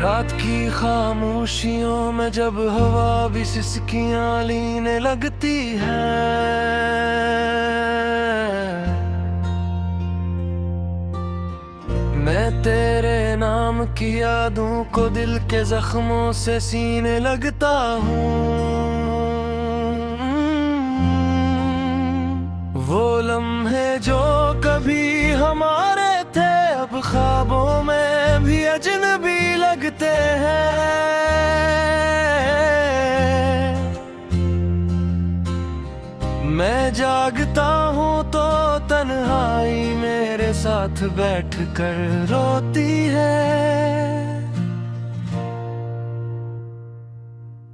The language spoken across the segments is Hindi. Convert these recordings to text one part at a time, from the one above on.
रात की खामोशियों में जब हवा भी सिसकियां लीने लगती है, मैं तेरे नाम की यादों को दिल के जख्मों से सीने लगता हूँ। वो लम्हे जो कभी हमारे थे अब ख्वाबों में भी अजनबी लगते हैं। मैं जागता हूँ तो तन्हाई मेरे साथ बैठ कर रोती है।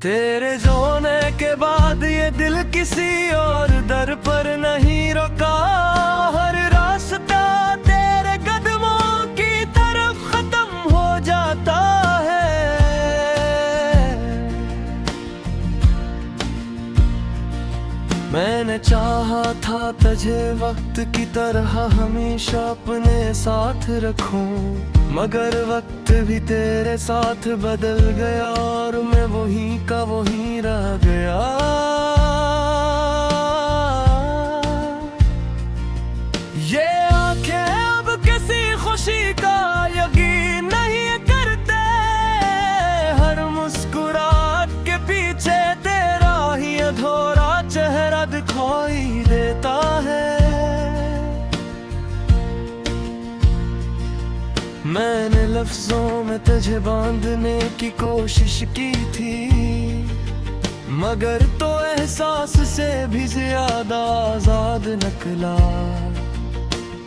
तेरे रोने के बाद ये दिल किसी और दर पर नहीं रुका, हर रास्ता तेरे कदमों की तरफ खत्म हो जाता है। मैंने चाहा था तुझे वक्त की तरह हमेशा अपने साथ रखूं, मगर वक्त भी तेरे साथ बदल गया और मैं वहीं का वहीं रह गया। ये आंखें अब किसी खुशी का यकीन नहीं करते, हर मुस्कुराहट के पीछे तेरा ही अधूरा चेहरा दिखाई देता है। मैंने लफ्जों में तुझे बांधने की कोशिश की थी, मगर तो एहसास से भी ज्यादा आजाद निकला।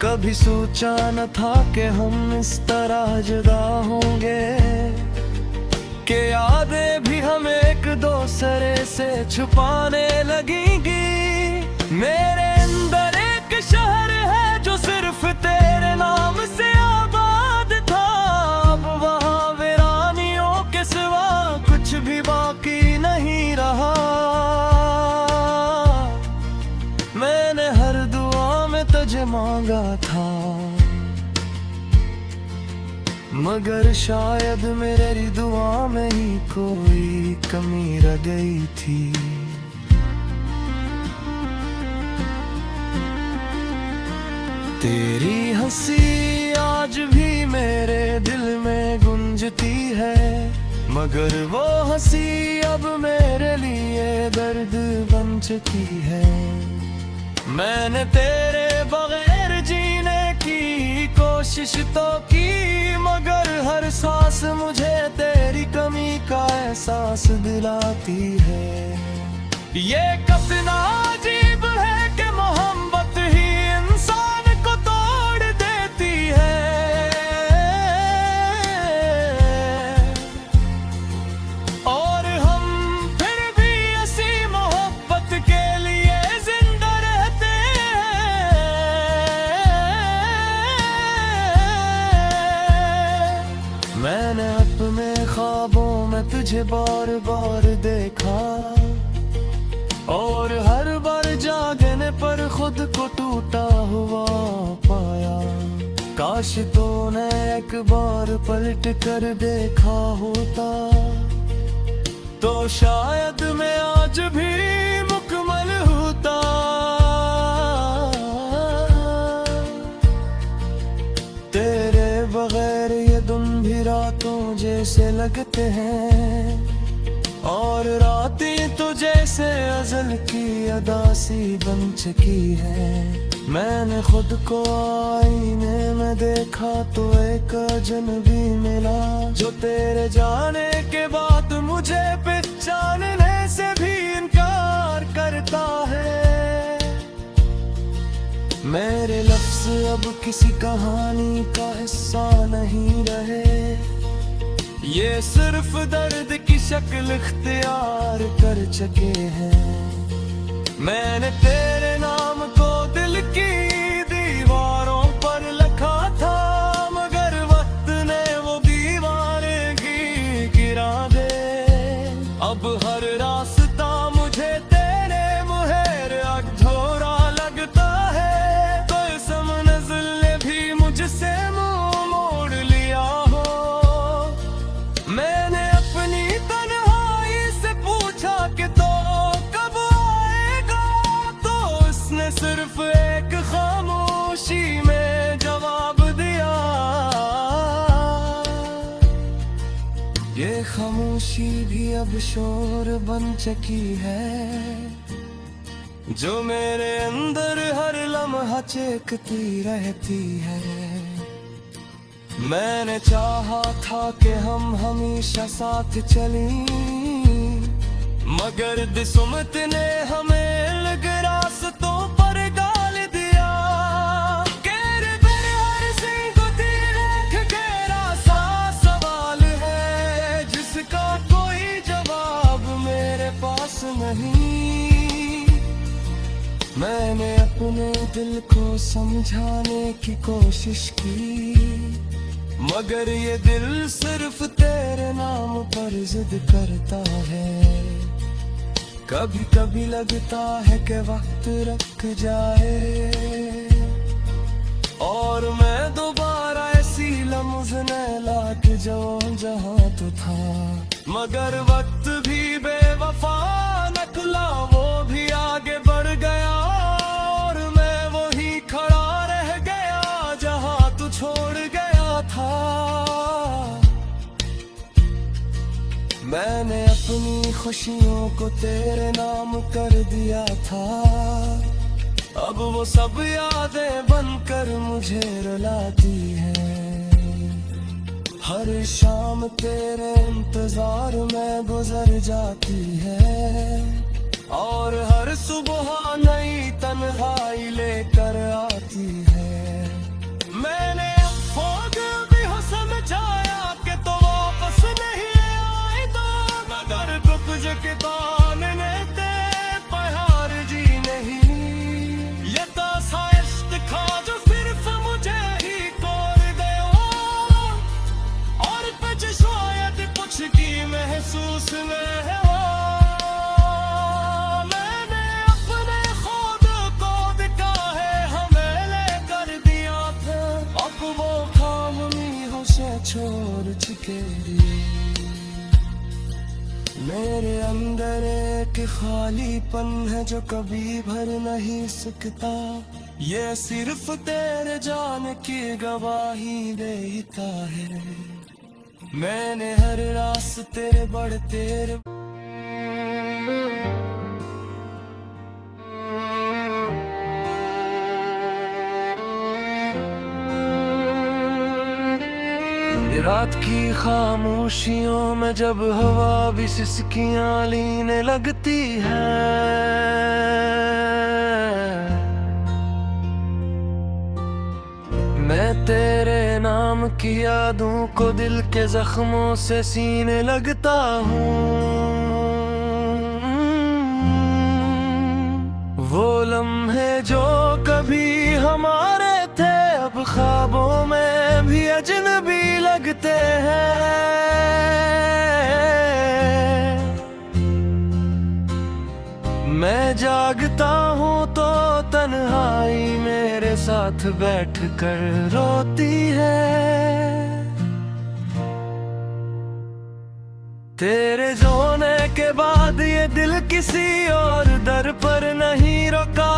कभी सोचा न था कि हम इस तरह जुदा होंगे, कि यादें भी हम एक दूसरे से छुपाने लगेंगी। मेरे अंदर एक शहर है जो सिर्फ तेरे नाम से आबाद था, अब वहाँ वीरानियों के सिवा कुछ भी बाकी नहीं रहा। मैंने हर दुआ में तुझे मांगा था, मगर शायद मेरी दुआ में ही कोई कमी रह गई थी। तेरी हंसी आज भी मेरे दिल में गूंजती है, मगर वो हंसी अब मेरे लिए दर्द बन चुकी है। मैंने तेरे बगैर जीने की कोशिश तो की, मगर हर सांस मुझे तेरी कमी का एहसास दिलाती है। ये कितना अजीब है कि मोहब्बत ही इंसान को तोड़ देती है, और हम फिर भी ऐसी मोहब्बत के लिए जिंदा रहते हैं। मैंने अपने ख्वाबों में तुझे बार बार देखा, और हर बार जागने पर खुद को टूटा हुआ पाया। काश तूने एक बार पलट कर देखा होता, तो शायद मैं आज भी मुकम्मल होता। तेरे बगैर ये दिन भी रातों जैसे लगते हैं, और रातें तो जैसे अज़ल की अदासी बन चुकी है। मैंने खुद को आईने में देखा तो एक अजनबी मिला, जो तेरे जाने के बाद मुझे पहचानने से भी इनकार करता है। मेरे लफ्ज़ अब किसी कहानी का हिस्सा नहीं रहे, ये सिर्फ दर्द की शक्ल इख्तियार कर चुके हैं। मैंने तेरे नाम को दिल की दीवारों पर लिखा था, मगर वक्त ने वो दीवारें गिरा दे। अब हर रास्ता मुझे तेरे मुहर अधूरा लगता है, तो इस मंजिल ने भी मुझसे मुंह मोड़ लिया हो। खामोशी भी अब शोर बन चुकी है, जो मेरे अंदर हर लम्हा चेखती रहती है। मैंने चाहा था कि हम हमेशा साथ चलें, मगर किस्मत ने हमें अलग रास्तों पर डाल दिया। केरे मेरे हर सिंह को तीर रख गहरा सा सवाल है, जिसका कोई जवाब मेरे पास नहीं। मैंने अपने दिल को समझाने की कोशिश की, मगर ये दिल सिर्फ तेरे नाम पर जिद करता है। कभी कभी लगता है कि वक्त रुक जाए और मैं दोबारा ऐसी लम्हे लौट जाऊं जहां तू था, मगर वक्त भी बेवफा निकला, वो भी आगे बढ़ गया और मैं वही खड़ा रह गया जहां तू छोड़ गया था। मैंने अपनी खुशियों को तेरे नाम कर दिया था, अब वो सब यादें बनकर मुझे रुलाती हैं। हर शाम तेरे इंतजार में गुजर जाती है और हर सुबह नई तन्हाई लेकर आती है। मैंने खुद भी हो समझाया कि तो वापस नहीं आए तो, मगर तुझ के ताने ते पहाड़ जी नहीं। ये तासा इश्क था जो सिर्फ मुझे ही तोड़ गया और कुछ शायद कुछ की महसूस में हो। मैंने अपने खुद को दिखा है हमें कर दिया था, अब वो खामोशी से छोड़ चुके। मेरे अंदर एक खालीपन है जो कभी भर नहीं सकता, ये सिर्फ तेरे जान की गवाही देता है। मैंने हर रास्ते बढ़ते रात की खामोशियों में जब हवा भी सिसकियां लेने लगती है, मैं तेरे नाम की यादों को दिल के जख्मों से सीने लगता हूँ। वो लम्हे जो कभी हमारे थे अब ख्वाबों में भी अजनबी लगते हैं। मैं जागता हूँ तो तन्हाई मेरे साथ बैठकर रोती है। तेरे रोने के बाद ये दिल किसी और दर पर नहीं रुका,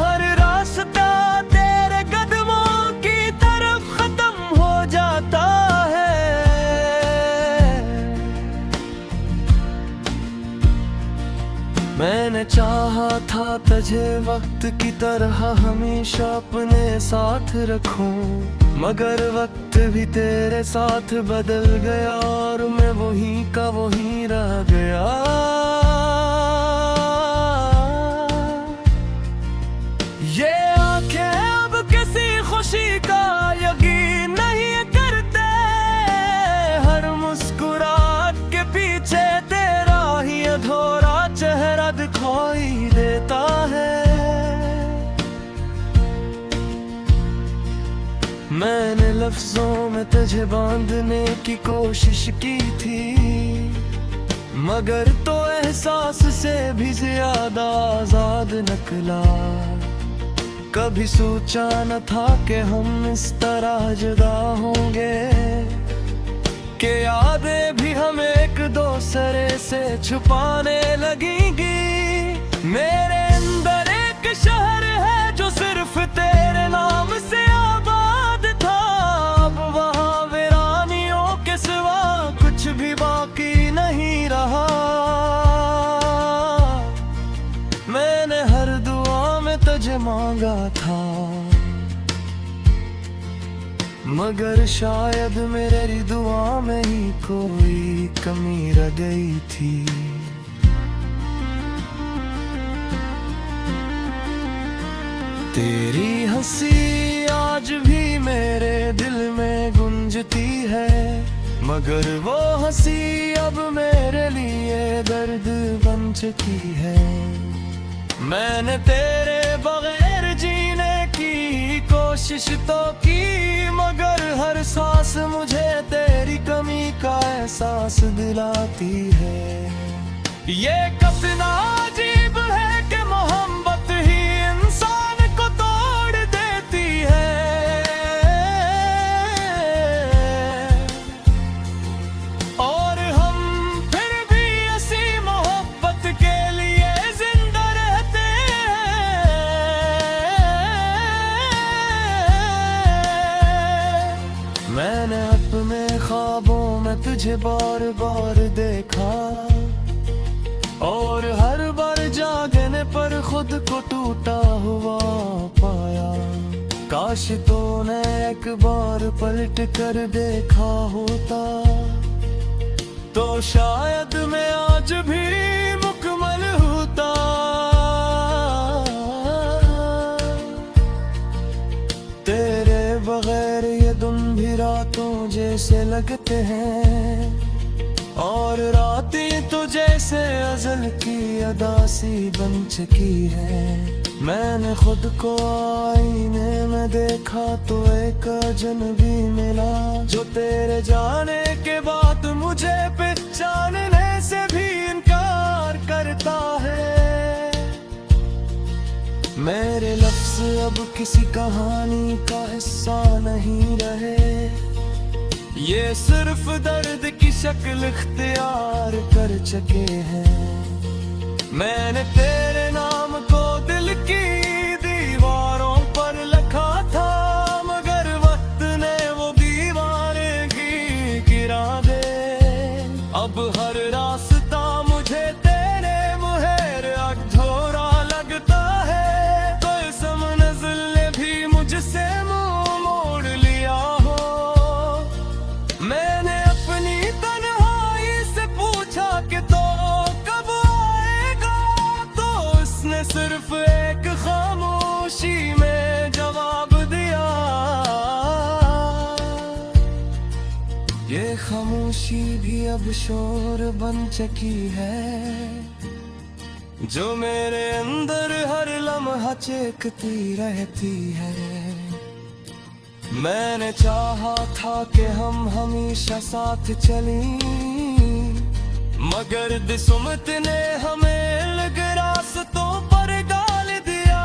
हर रास्ता तेरे कदमों की तरफ खत्म हो जाता है। मैंने चाहा था तुझे वक्त की तरह हमेशा अपने साथ रखूं, मगर वक्त भी तेरे साथ बदल गया और मैं वहीं का वहीं रह गया। ये आंखें अब किसी खुशी का यकीन नहीं करते, हर मुस्कुराहट के पीछे तेरा ही अधूरा चेहरा दिखाई देता है। मैंने लफ्जों में तुझे बांधने की कोशिश की थी, मगर तो एहसास से भी ज्यादा आजाद निकला। कभी सोचा न था कि हम इस तरह जुदा होंगे, कि यादें भी हमें एक दूसरे से छुपाने लगेंगी। मेरे अंदर एक शहर है जो सिर्फ तेरे नाम से आबाद था, अब वहाँ वीरानियों के सिवा कुछ भी बाकी नहीं। मांगा था, मगर शायद मेरी दुआ में ही कोई कमी रह गई थी। तेरी हंसी आज भी मेरे दिल में गूंजती है, मगर वो हंसी अब मेरे लिए दर्द बन चुकी है। मैंने तेरे बगैर जीने की कोशिश तो की, मगर हर सांस मुझे तेरी कमी का एहसास दिलाती है। ये कितना अजीब है कि मोहब्बत ही इंसान को तोड़ देती है, और हम फिर भी ऐसी मोहब्बत के लिए जिंदा रहते हैं। मैंने अपने ख्वाबों में तुझे बार बार देखा, और हर बार जागने पर खुद को टूटा हुआ पाया। काश तूने एक बार पलट कर देखा होता, तो शायद मैं आज भी मुकम्मल होता। तेरे बगैर ये दिन भी रातों जैसे लगते हैं, और रातें तो जैसे अज़ल की अदासी बन चुकी है। मैंने खुद को आईने में देखा तो एक अजनबी मिला, जो तेरे जाने के बाद मुझे पहचानने से भी इनकार करता है। मेरे लफ्ज़ अब किसी कहानी का हिस्सा नहीं रहे, ये सिर्फ दर्द की शक्ल इख्तियार कर चुके हैं। मैंने तेरे नाम को दिल की दीवारों पर लिखा था, मगर वक्त ने वो दीवारें गिरा दे। अब हर रास्ता मुझे तेरे मुहर अधूरा लगता है, तो इस मंजिल ने भी मुझसे मुंह मोड़ लिया हो। मैंने अपनी तन्हाई से पूछा कि तो कब आएगा, तो उसने सिर्फ एक खामोशी में जवाब दिया। ये खामोशी भी अब शोर बन चुकी है, जो मेरे अंदर हर लम्हा चेखती रहती है। मैंने चाहा था कि हम हमेशा साथ चलें, मगर किस्मत ने हमें अलग रास्तों पर डाल दिया।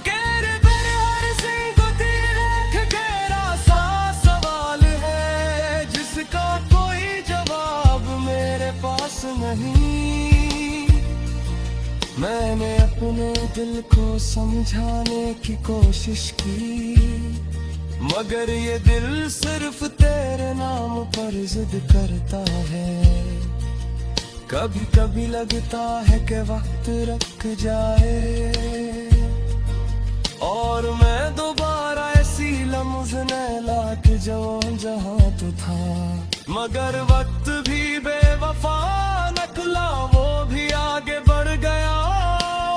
गहरे भरे हर सिंह को तीर एक गहरा सा सवाल है, जिसका कोई जवाब मेरे पास नहीं। मैंने अपने दिल को समझाने की कोशिश की, मगर ये दिल सिर्फ तेरे नाम पर जिद करता है। कभी कभी लगता है कि वक्त रुक जाए, और मैं दोबारा ऐसी लम्हे लाके जाऊं जहां तू था। मगर वक्त भी बेवफा निकला, वो भी आगे बढ़ गया,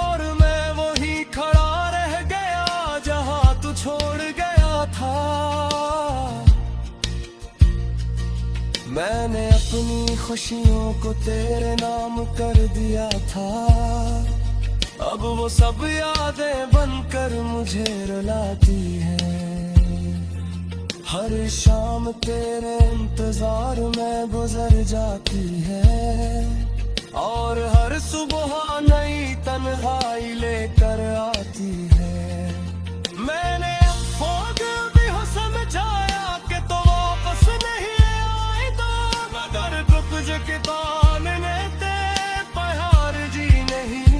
और मैं वही खड़ा रह गया जहां तू छोड़ गया था। मैंने अपनी खुशियों को तेरे नाम कर दिया था, अब वो सब यादें बनकर मुझे रुलाती हैं। हर शाम तेरे इंतजार में गुजर जाती है, और हर सुबह नई तन्हाई लेकर आती है। मैंने खुद भी हो समझाया कि तो वापस नहीं आएगा, मगर रुक के तानने ते प्यार जी नहीं।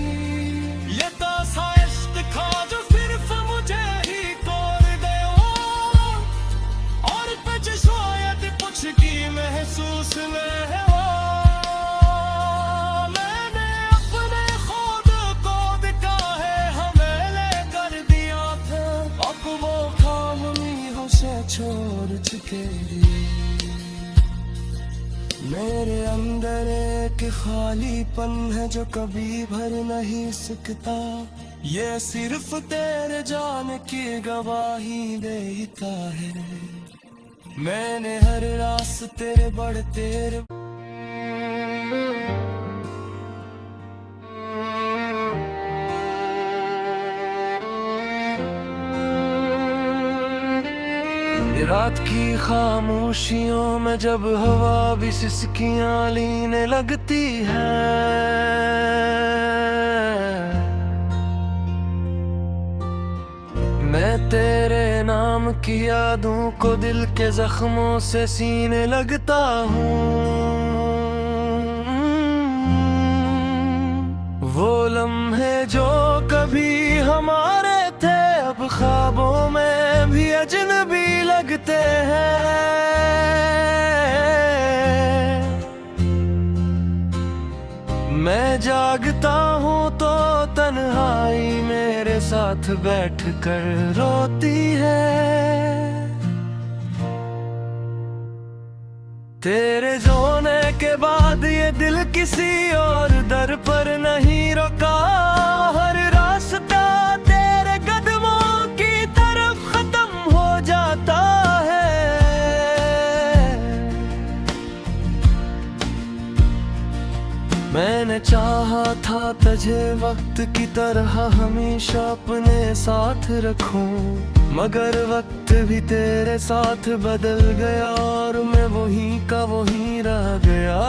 ये तो साइश्क था जो सिर्फ मुझे ही तोड़ गया, और तुझे शायद कुछ की महसूस में है। मैंने अपने खालीपन है जो कभी भर नहीं सकता, ये सिर्फ तेरे जान की गवाही देता है। मैंने हर रास्ते बढ़ते रात की खामोशियों में जब हवा भी सिसकियां लीने लगती है, मैं तेरे नाम की यादों को दिल के जख्मों से सीने लगता हूँ। वो लम्हे जो कभी हमारे थे अब ख्वाबों में भी अजनबी लगते हैं। मैं जागता हूँ तो तन्हाई मेरे साथ बैठ कर रोती है। तेरे रोने के बाद ये दिल किसी और दर पर नहीं रुका, हर रास्ता तेरे कदमों की तरफ खत्म हो जाता है। मैंने चाहा था तुझे वक्त की तरह हमेशा अपने साथ रखूं, मगर वक्त भी तेरे साथ बदल गया और मैं वहीं का वहीं रह गया।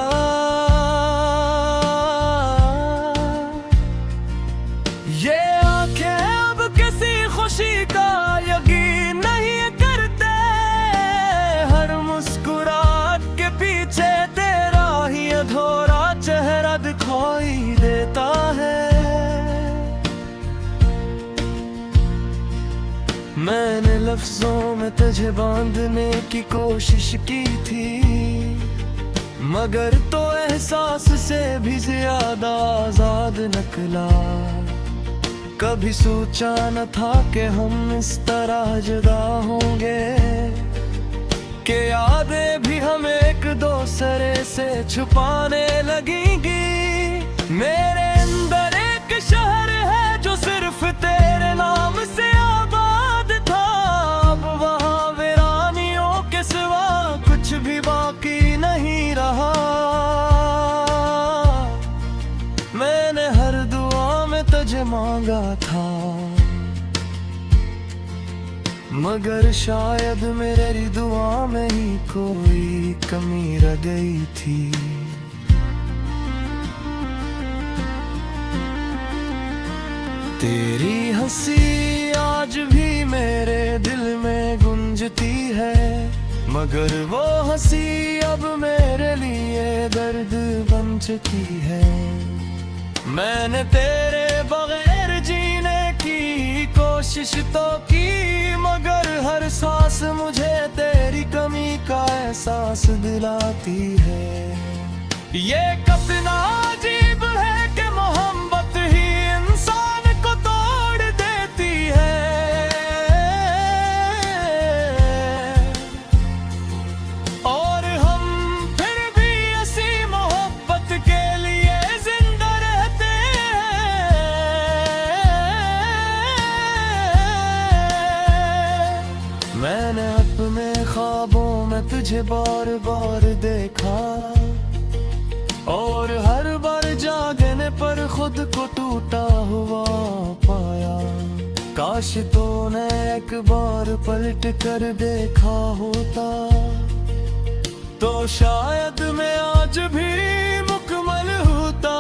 ये आंखें अब किसी खुशी का यकीन नहीं करते, हर मुस्कुराहट के पीछे तेरा ही अधूरा चेहरा दिखाई देता है। मैंने लफ्जों में तुझे बांधने की कोशिश की थी, मगर तो एहसास से भी ज्यादा आजाद निकला। कभी सोचा न था कि हम इस तरह जुदा होंगे, कि यादें भी हम एक दूसरे से छुपाने लगेंगी। मेरे अंदर एक शहर है जो सिर्फ तेरे नाम से आबाद था, अब वहाँ वीरानियों के सिवा कुछ भी बाकी नहीं रहा। मैंने हर दुआ में तुझे मांगा था, मगर शायद मेरी दुआ में ही कोई कमी रह गई थी। तेरी हंसी आज भी मेरे दिल में गूंजती है, मगर वो हंसी अब मेरे लिए दर्द बन चुकी है। मैंने तेरे बगैर जीने की कोशिश तो की, मगर हर सांस मुझे तेरी कमी का एहसास दिलाती है। ये कितना अजीब है कि मोहब्बत ही इंसान को तोड़ देती है, और हम फिर भी ऐसी मोहब्बत के लिए जिंदा रहते हैं। मैंने अपने ख्वाबों में तुझे बार बार देखा, और हर बार जागने पर खुद को टूटा हुआ पाया। काश तूने एक बार पलट कर देखा होता, तो शायद मैं आज भी मुकम्मल होता।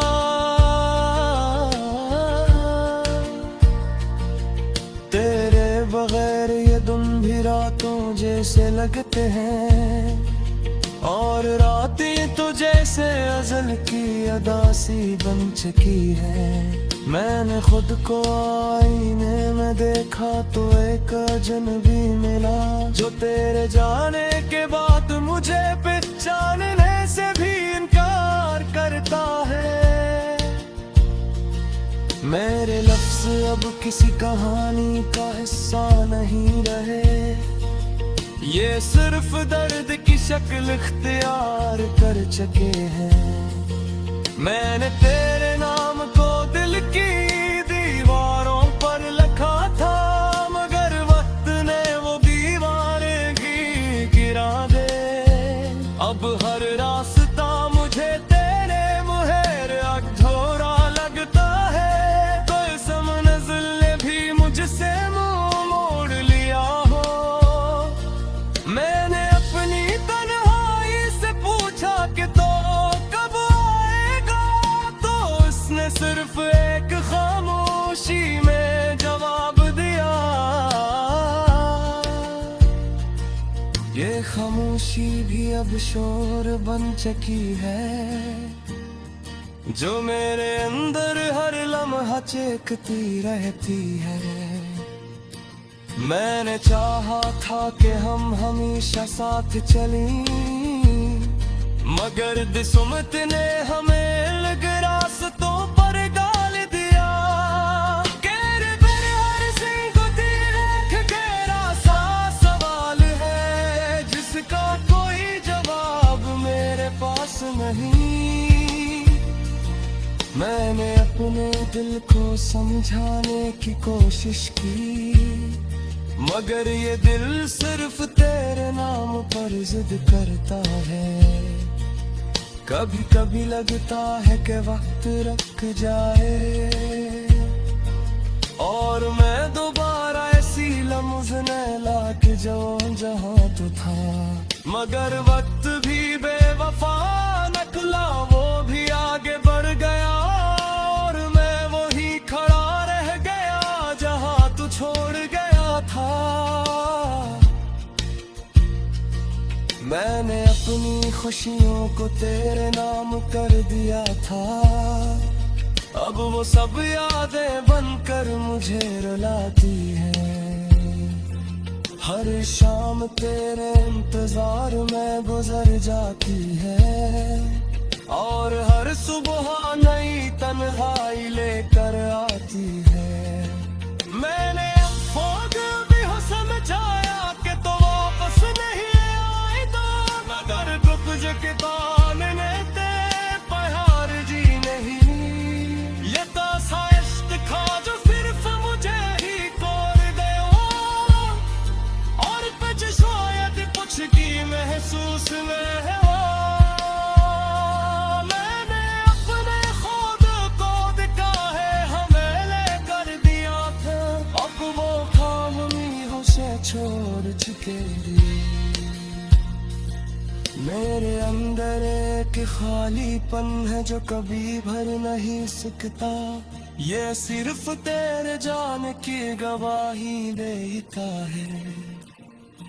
तेरे बगैर ये दिन भी रातों जैसे लगते हैं, और रातें तो जैसे अज़ल की अदासी बन चुकी है। मैंने खुद को आईने में देखा तो एक अजनबी मिला, जो तेरे जाने के बाद मुझे पहचानने से भी इनकार करता है। मेरे लफ्ज़ अब किसी कहानी का हिस्सा नहीं रहे, ये सिर्फ दर्द की शक्ल इख्तियार कर चुके हैं। मैंने तेरे नाम को दिल की दीवारों पर लिखा था, मगर वक्त ने वो दीवारें गिरा दे। अब हर रास्ता मुझे तेरे मुहर अधूरा लगता है, कोई समनज़िल ने भी मुझसे मुंह मोड़ लिया हो। मैंने अपनी तन्हाई से पूछा कि तो कब आएगा, तो उसने सिर्फ एक खामोशी में जवाब दिया। ये खामोशी भी अब शोर बन चुकी है, जो मेरे अंदर हर लम्हा चेखती रहती है। मैंने चाहा था कि हम हमेशा साथ चलें, मगर किस्मत ने हमें अलग रास्तों पर डाल दिया। केरे पर हर सिंह को तीर एक गहरा सा सवाल है, जिसका कोई जवाब मेरे पास नहीं। मैंने अपने दिल को समझाने की कोशिश की, मगर ये दिल सिर्फ तेरे नाम पर जिद करता है। कभी कभी लगता है कि वक्त रुक जाए और मैं दोबारा ऐसी लम्हे लाके जाऊं जहां तो था। मगर वक्त भी बेवफा निकला, वो भी आगे बढ़ गया और मैं वही खड़ा रह गया जहां तू छोड़ गया था। मैंने अपनी खुशियों को तेरे नाम कर दिया था, अब वो सब यादें बनकर मुझे रुलाती हैं। हर शाम तेरे इंतजार में गुजर जाती है और हर सुबह नई तन्हाई लेकर आती है। मैंने खुद भी हो समझाया कि तो वापस नहीं आएगा, मगर कुछ के ताने ते प्यार जी नहीं। ये तो साइश्क खा जो सिर्फ मुझे ही तोड़ गया, और कुछ शायद कुछ की महसूस में है। मैंने अपने खुद को दिखा है हमें कर दिया था, अब वो खामोशी से छोड़ चुके दी। मेरे अंदर एक खालीपन है जो कभी भर नहीं सकता, ये सिर्फ तेरे जान की गवाही देता है।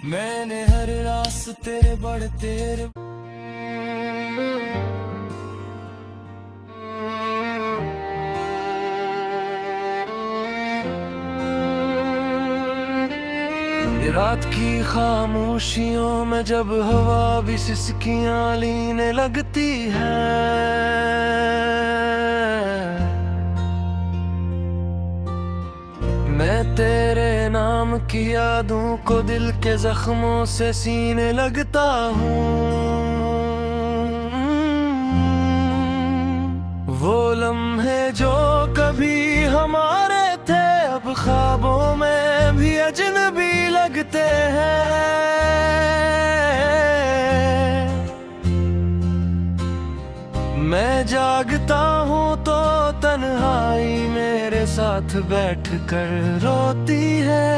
मैंने हर रास्ते बढ़ते रात की खामोशियों में जब हवा भी सिसकियां लेने लगती है, मैं तेरे नाम की यादों को दिल के जख्मों से सीने लगता हूँ। वो लम्हे जो कभी हमारे थे अब ख्वाबों में भी अजनबी लगते हैं। मैं जागता हूँ तो तन्हाई मेरे साथ बैठकर रोती है।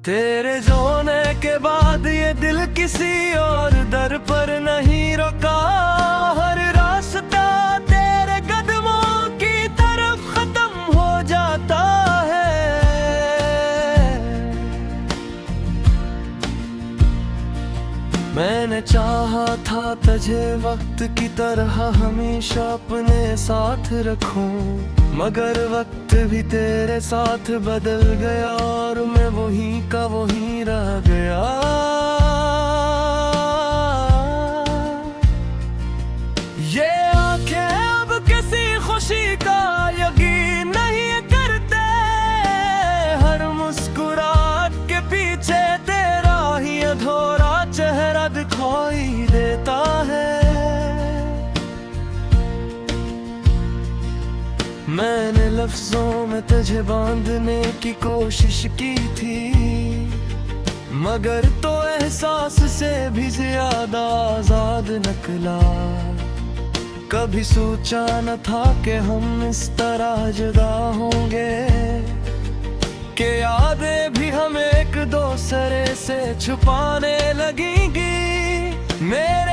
तेरे जोने के बाद ये दिल किसी और दर पर नहीं रुका, हर रास्ता तेरे कदमों की तरफ खत्म हो जाता है। मैंने चाहा था तुझे वक्त की तरह हमेशा अपने साथ रखूं, मगर वक्त भी तेरे साथ बदल गया और मैं वहीं का वहीं रह गया। ये आंखें अब किसी खुशी का यकीन नहीं करते, हर मुस्कुराहट के पीछे तेरा ही अधूरा चेहरा दिखाई देता मैंने लफ्जों में तुझे बांधने की कोशिश की थी, मगर तो एहसास से भी ज्यादा आजाद निकला। कभी सोचा न था कि हम इस तरह जुदा होंगे, कि यादें भी हम एक दूसरे से छुपाने लगेंगी। मेरे